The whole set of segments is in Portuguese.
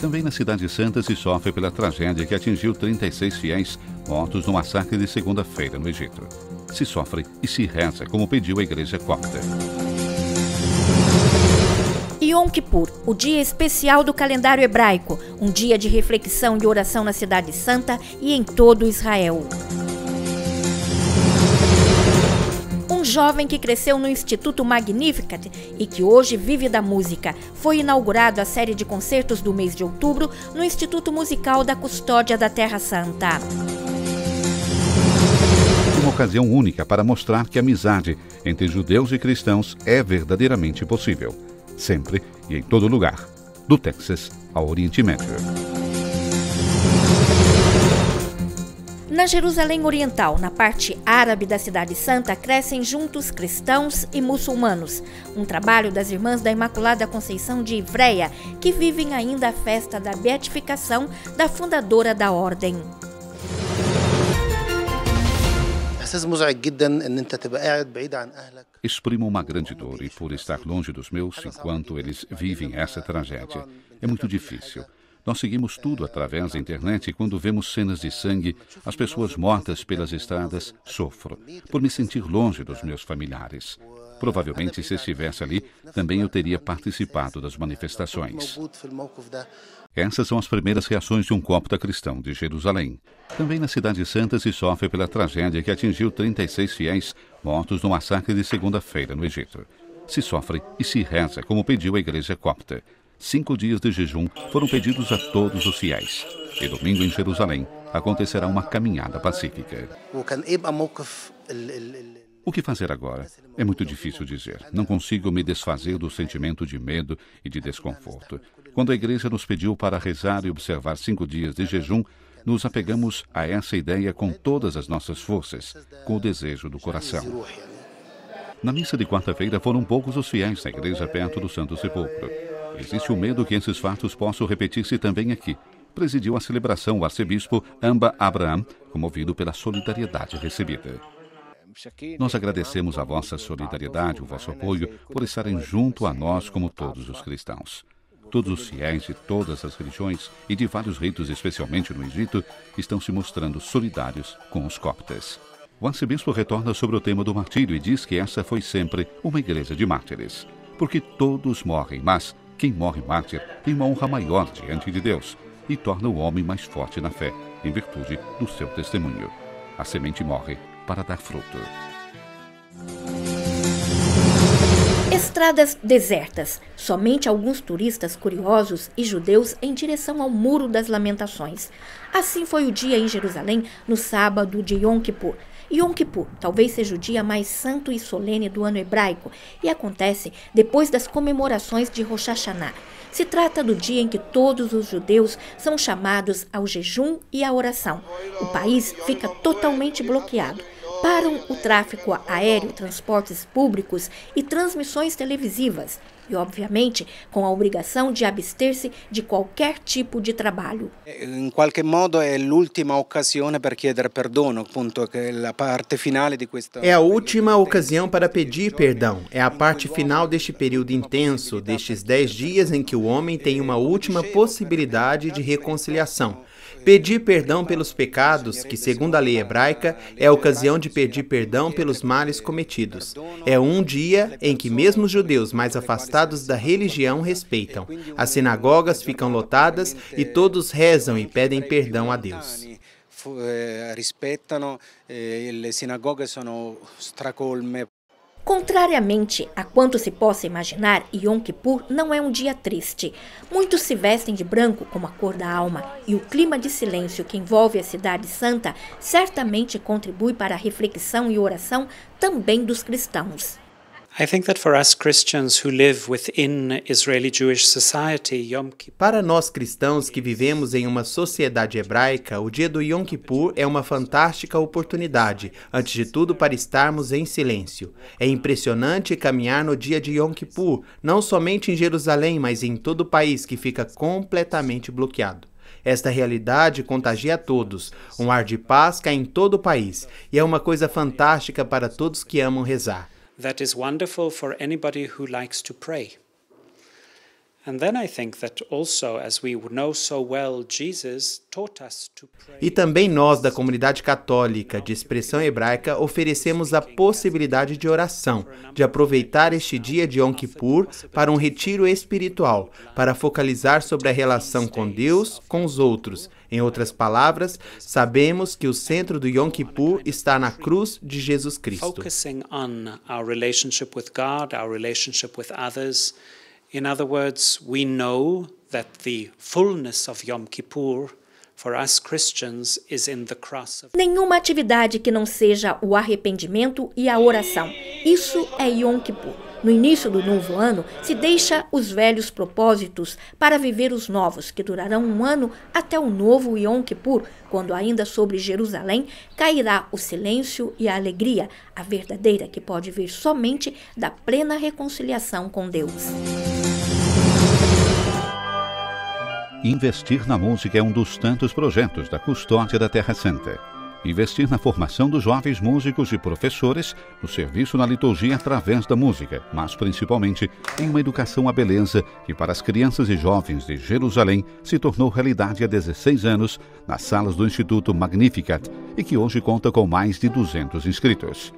Também na Cidade Santa se sofre pela tragédia que atingiu 36 fiéis mortos no massacre de segunda-feira no Egito. Se sofre e se reza, como pediu a Igreja Copta. Yom Kippur, o dia especial do calendário hebraico, um dia de reflexão e oração na Cidade Santa e em todo Israel. Um jovem que cresceu no Instituto Magnificat e que hoje vive da música. Foi inaugurado a série de concertos do mês de outubro no Instituto Musical da Custódia da Terra Santa. Uma ocasião única para mostrar que a amizade entre judeus e cristãos é verdadeiramente possível. Sempre e em todo lugar, do Texas ao Oriente Médio. Na Jerusalém Oriental, na parte árabe da Cidade Santa, crescem juntos cristãos e muçulmanos. Um trabalho das Irmãs da Imaculada Conceição de Ivreia, que vivem ainda a festa da beatificação da fundadora da ordem. Exprimo uma grande dor e por estar longe dos meus enquanto eles vivem essa tragédia. É muito difícil. Nós seguimos tudo através da internet e quando vemos cenas de sangue, as pessoas mortas pelas estradas, sofro, por me sentir longe dos meus familiares. Provavelmente, se estivesse ali, também eu teria participado das manifestações. Essas são as primeiras reações de um copta cristão de Jerusalém. Também na Cidade Santa se sofre pela tragédia que atingiu 36 fiéis mortos no massacre de segunda-feira no Egito. Se sofre e se reza, como pediu a Igreja Copta. 5 dias de jejum foram pedidos a todos os fiéis. E domingo em Jerusalém acontecerá uma caminhada pacífica. O que fazer agora? É muito difícil dizer. Não consigo me desfazer do sentimento de medo e de desconforto. Quando a igreja nos pediu para rezar e observar 5 dias de jejum, nos apegamos a essa ideia com todas as nossas forças, com o desejo do coração. Na missa de quarta-feira foram poucos os fiéis na igreja perto do Santo Sepulcro. Existe o medo que esses fatos possam repetir-se também aqui. Presidiu a celebração o arcebispo Amba Abraham, comovido pela solidariedade recebida. Nós agradecemos a vossa solidariedade, o vosso apoio, por estarem junto a nós como todos os cristãos. Todos os fiéis de todas as religiões e de vários ritos, especialmente no Egito, estão se mostrando solidários com os coptas. O arcebispo retorna sobre o tema do martírio e diz que essa foi sempre uma igreja de mártires. Porque todos morrem, mas quem morre mártir tem uma honra maior diante de Deus e torna o homem mais forte na fé, em virtude do seu testemunho. A semente morre para dar fruto. Estradas desertas, somente alguns turistas curiosos e judeus em direção ao Muro das Lamentações. Assim foi o dia em Jerusalém no sábado de Yom Kippur. Yom Kippur talvez seja o dia mais santo e solene do ano hebraico e acontece depois das comemorações de Rosh Hashanah. Se trata do dia em que todos os judeus são chamados ao jejum e à oração. O país fica totalmente bloqueado. Param o tráfego aéreo, transportes públicos e transmissões televisivas. E, obviamente, com a obrigação de abster-se de qualquer tipo de trabalho. In qualche modo è l'ultima occasione per chiedere perdono, appunto, che la parte finale di questo. É a última ocasião para pedir perdão. É a parte final deste período intenso, destes 10 dias em que o homem tem uma última possibilidade de reconciliação. Pedir perdão pelos pecados, que segundo a lei hebraica, é a ocasião de pedir perdão pelos males cometidos. É um dia em que mesmo os judeus mais afastados da religião respeitam. As sinagogas ficam lotadas e todos rezam e pedem perdão a Deus. Rispettano, le sinagoghe sono stracolme. Contrariamente a quanto se possa imaginar, Yom Kippur não é um dia triste. Muitos se vestem de branco como a cor da alma, e o clima de silêncio que envolve a Cidade Santa certamente contribui para a reflexão e oração também dos cristãos. Para nós cristãos que vivemos em uma sociedade hebraica, o dia do Yom Kippur é uma fantástica oportunidade, antes de tudo para estarmos em silêncio. É impressionante caminhar no dia de Yom Kippur, não somente em Jerusalém, mas em todo o país que fica completamente bloqueado. Esta realidade contagia a todos, um ar de paz cai em todo o país, e é uma coisa fantástica para todos que amam rezar. That is wonderful for anybody who likes to pray. E também nós, da comunidade católica de expressão hebraica, oferecemos a possibilidade de oração, de aproveitar este dia de Yom Kippur para um retiro espiritual, para focalizar sobre a relação com Deus, com os outros. Em outras palavras, sabemos que o centro do Yom Kippur está na cruz de Jesus Cristo. Focusing on our relationship with God, our relationship with others. In other words, we know that the fullness of Yom Kippur for us Christians is in the cross of... Nenhuma atividade que não seja o arrependimento e a oração. Isso é Yom Kippur. No início do novo ano, se deixa os velhos propósitos para viver os novos, que durarão um ano até o novo Yom Kippur, quando ainda sobre Jerusalém cairá o silêncio e a alegria, a verdadeira que pode vir somente da plena reconciliação com Deus. Investir na música é um dos tantos projetos da Custódia da Terra Santa. Investir na formação dos jovens músicos e professores, no serviço na liturgia através da música, mas principalmente em uma educação à beleza que para as crianças e jovens de Jerusalém se tornou realidade há 16 anos nas salas do Instituto Magnificat e que hoje conta com mais de 200 inscritos.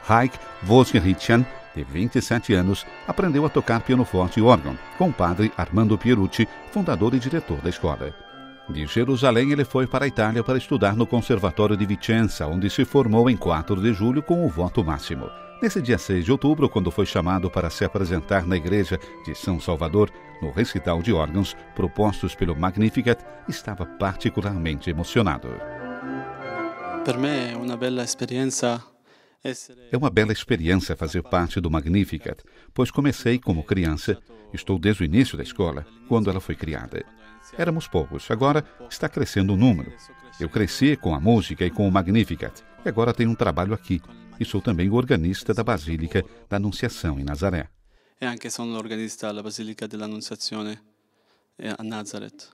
Haik Vosgeritian, de 27 anos, aprendeu a tocar pianoforte e órgão com o padre Armando Pierucci, fundador e diretor da escola. De Jerusalém, ele foi para a Itália para estudar no Conservatório de Vicenza, onde se formou em 4 de julho com o voto máximo. Nesse dia 6 de outubro, quando foi chamado para se apresentar na igreja de São Salvador, no recital de órgãos propostos pelo Magnificat, estava particularmente emocionado. Para mim é uma bela experiência. É uma bela experiência fazer parte do Magnificat, pois comecei como criança, estou desde o início da escola, quando ela foi criada. Éramos poucos, agora está crescendo o número. Eu cresci com a música e com o Magnificat, e agora tenho um trabalho aqui, e sou também o organista da Basílica da Anunciação em Nazaré. E anche sono l'organista della Basilica dell'Annunziazione a Nazareth.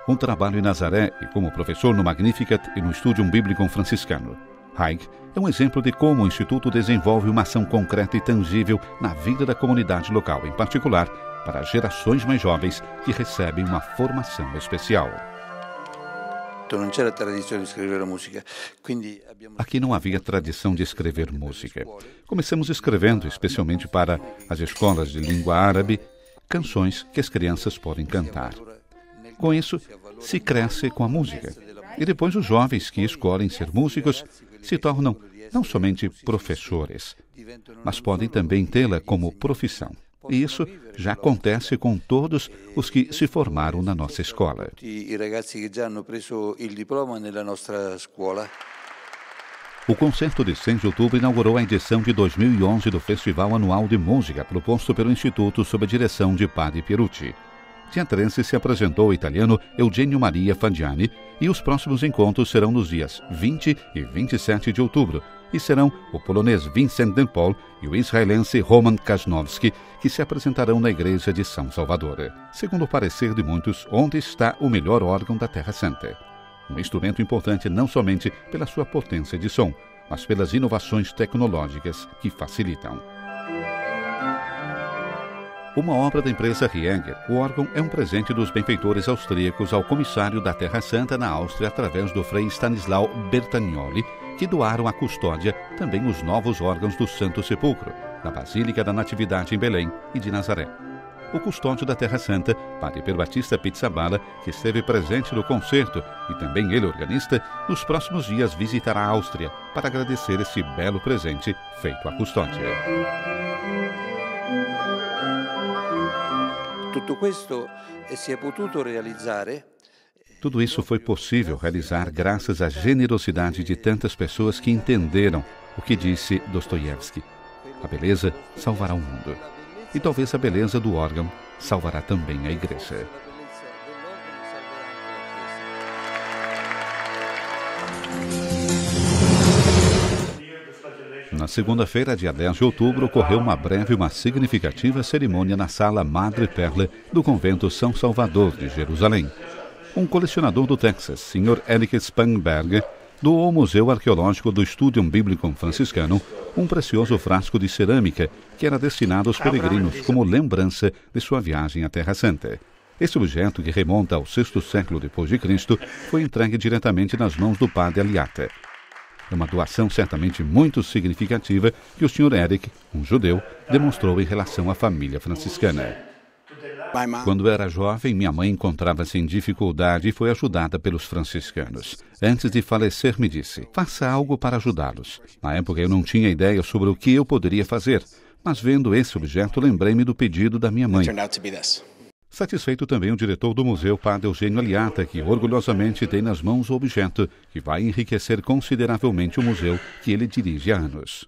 Um trabalho em Nazaré e como professor no Magnificat e no Studium Biblicum franciscano. Haik é um exemplo de como o Instituto desenvolve uma ação concreta e tangível na vida da comunidade local, em particular para gerações mais jovens que recebem uma formação especial. Aqui não havia tradição de escrever música. Começamos escrevendo, especialmente para as escolas de língua árabe, canções que as crianças podem cantar. Com isso, se cresce com a música. E depois os jovens que escolhem ser músicos se tornam não somente professores, mas podem também tê-la como profissão. E isso já acontece com todos os que se formaram na nossa escola. O concerto de 6 de outubro inaugurou a edição de 2011 do Festival Anual de Música, proposto pelo Instituto sob a direção de Padre Pierucci. Dia 13 se apresentou o italiano Eugenio Maria Fandiani e os próximos encontros serão nos dias 20 e 27 de outubro e serão o polonês Vincent Del Pol e o israelense Roman Kasnowski que se apresentarão na igreja de São Salvador. Segundo o parecer de muitos, onde está o melhor órgão da Terra Santa. Um instrumento importante não somente pela sua potência de som, mas pelas inovações tecnológicas que facilitam. Uma obra da empresa Rieger, o órgão é um presente dos benfeitores austríacos ao comissário da Terra Santa na Áustria através do frei Stanislau Bertagnoli, que doaram à custódia também os novos órgãos do Santo Sepulcro, da Basílica da Natividade em Belém e de Nazaré. O custódio da Terra Santa, Padre Pierbatista Pizzaballa, que esteve presente no concerto e também ele organista, nos próximos dias visitará a Áustria para agradecer esse belo presente feito à custódia. Tudo isso foi possível realizar graças à generosidade de tantas pessoas que entenderam o que disse Dostoiévski. A beleza salvará o mundo. E talvez a beleza do órgão salvará também a igreja. Na segunda-feira, dia 10 de outubro, ocorreu uma breve e uma significativa cerimônia na Sala Madre Perla do Convento São Salvador de Jerusalém. Um colecionador do Texas, Sr. Eric Spanberg, doou ao Museu Arqueológico do Studium Biblicum Franciscanum um precioso frasco de cerâmica que era destinado aos peregrinos como lembrança de sua viagem à Terra Santa. Este objeto, que remonta ao VI século depois de Cristo, foi entregue diretamente nas mãos do padre Aliata. É uma doação certamente muito significativa que o Sr. Eric, um judeu, demonstrou em relação à família franciscana. Quando era jovem, minha mãe encontrava-se em dificuldade e foi ajudada pelos franciscanos. Antes de falecer, me disse: faça algo para ajudá-los. Na época eu não tinha ideia sobre o que eu poderia fazer, mas vendo esse objeto, lembrei-me do pedido da minha mãe. Satisfeito também o diretor do museu, padre Eugênio Aliata, que orgulhosamente tem nas mãos o objeto, que vai enriquecer consideravelmente o museu que ele dirige há anos.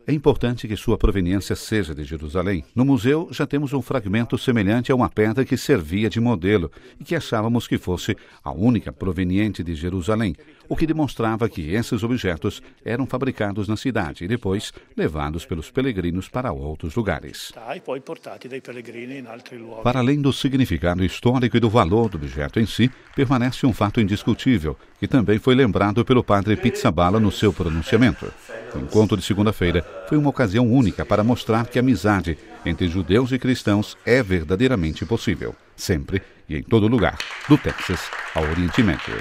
É importante que sua proveniência seja de Jerusalém. No museu já temos um fragmento semelhante a uma pedra que servia de modelo e que achávamos que fosse a única proveniente de Jerusalém, o que demonstrava que esses objetos eram fabricados na cidade e depois levados pelos peregrinos para outros lugares. Para além do significado histórico e do valor do objeto em si, permanece um fato indiscutível, que também foi lembrado pelo padre Pizzaballa no seu pronunciamento. O encontro de segunda-feira foi uma ocasião única para mostrar que a amizade entre judeus e cristãos é verdadeiramente possível, sempre e em todo lugar, do Texas ao Oriente Médio.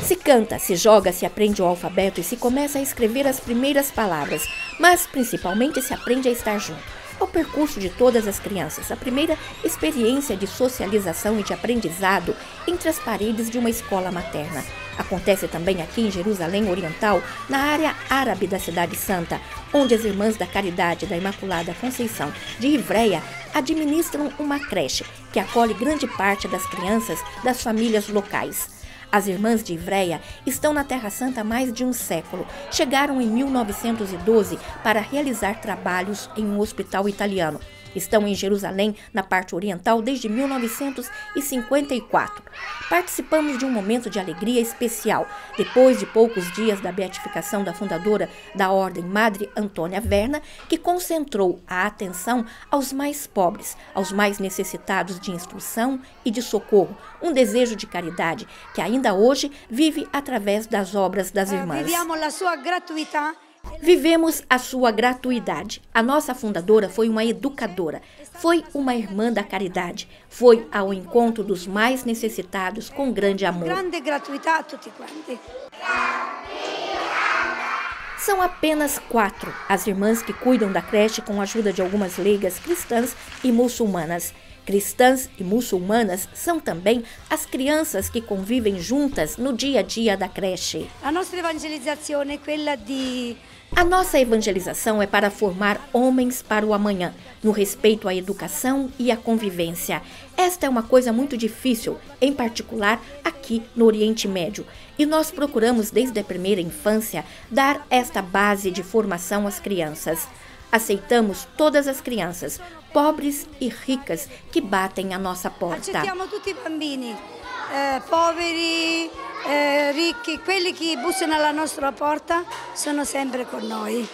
Se canta, se joga, se aprende o alfabeto e se começa a escrever as primeiras palavras, mas principalmente se aprende a estar junto. É o percurso de todas as crianças, a primeira experiência de socialização e de aprendizado entre as paredes de uma escola materna. Acontece também aqui em Jerusalém Oriental, na área árabe da Cidade Santa, onde as Irmãs da Caridade da Imaculada Conceição de Ivreia administram uma creche que acolhe grande parte das crianças das famílias locais. As Irmãs de Ivreia estão na Terra Santa há mais de um século. Chegaram em 1912 para realizar trabalhos em um hospital italiano. Estão em Jerusalém, na parte oriental, desde 1954. Participamos de um momento de alegria especial, depois de poucos dias da beatificação da fundadora da Ordem, Madre Antônia Verna, que concentrou a atenção aos mais pobres, aos mais necessitados de instrução e de socorro, um desejo de caridade que ainda hoje vive através das obras das irmãs. Vivemos a sua gratuidade. A nossa fundadora foi uma educadora, foi uma irmã da caridade, foi ao encontro dos mais necessitados com grande amor. Grande gratuità a tutti quanti. São apenas 4 as irmãs que cuidam da creche com a ajuda de algumas leigas cristãs e muçulmanas. Cristãs e muçulmanas são também as crianças que convivem juntas no dia a dia da creche. A nossa evangelização é para formar homens para o amanhã, no respeito à educação e à convivência. Esta é uma coisa muito difícil, em particular aqui no Oriente Médio. E nós procuramos, desde a primeira infância, dar esta base de formação às crianças. Aceitamos todas as crianças, pobres e ricas, que batem à nossa porta. Acettiamo tutti i bambini, poveri, ricchi, quelli che bussano alla nostra porta sono sempre con noi.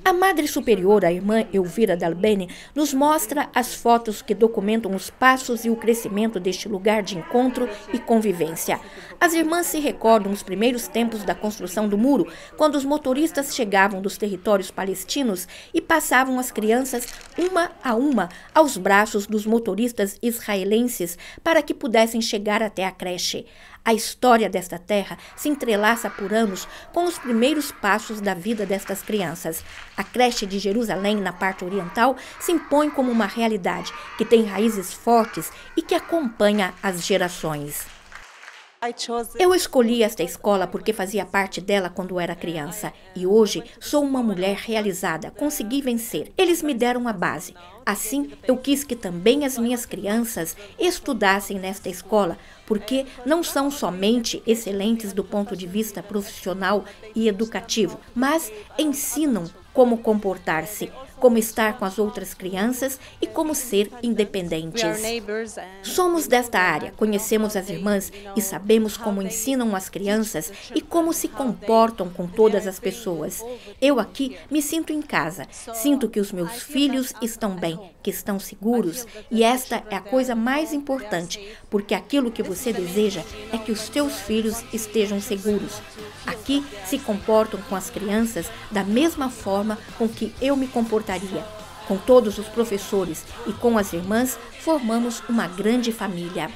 A Madre Superiora, a irmã Elvira Dalbene, nos mostra as fotos que documentam os passos e o crescimento deste lugar de encontro e convivência. As irmãs se recordam os primeiros tempos da construção do muro, quando os motoristas chegavam dos territórios palestinos e passavam as crianças uma a uma aos braços dos motoristas israelenses para que pudessem chegar até a creche. A história desta terra se entrelaça por anos com os primeiros passos da vida destas crianças. A creche de Jerusalém, na parte oriental, se impõe como uma realidade que tem raízes fortes e que acompanha as gerações. Eu escolhi esta escola porque fazia parte dela quando era criança. E hoje sou uma mulher realizada, consegui vencer. Eles me deram a base. Assim, eu quis que também as minhas crianças estudassem nesta escola, porque não são somente excelentes do ponto de vista profissional e educativo, mas ensinam como comportar-se, como estar com as outras crianças e como ser independentes. Somos desta área, conhecemos as irmãs e sabemos como ensinam as crianças e como se comportam com todas as pessoas. Eu aqui me sinto em casa, sinto que os meus filhos estão bem, que estão seguros, e esta é a coisa mais importante, porque aquilo que você deseja é que os teus filhos estejam seguros. Aqui se comportam com as crianças da mesma forma com que eu me comportaria. Com todos os professores e com as irmãs, formamos uma grande família.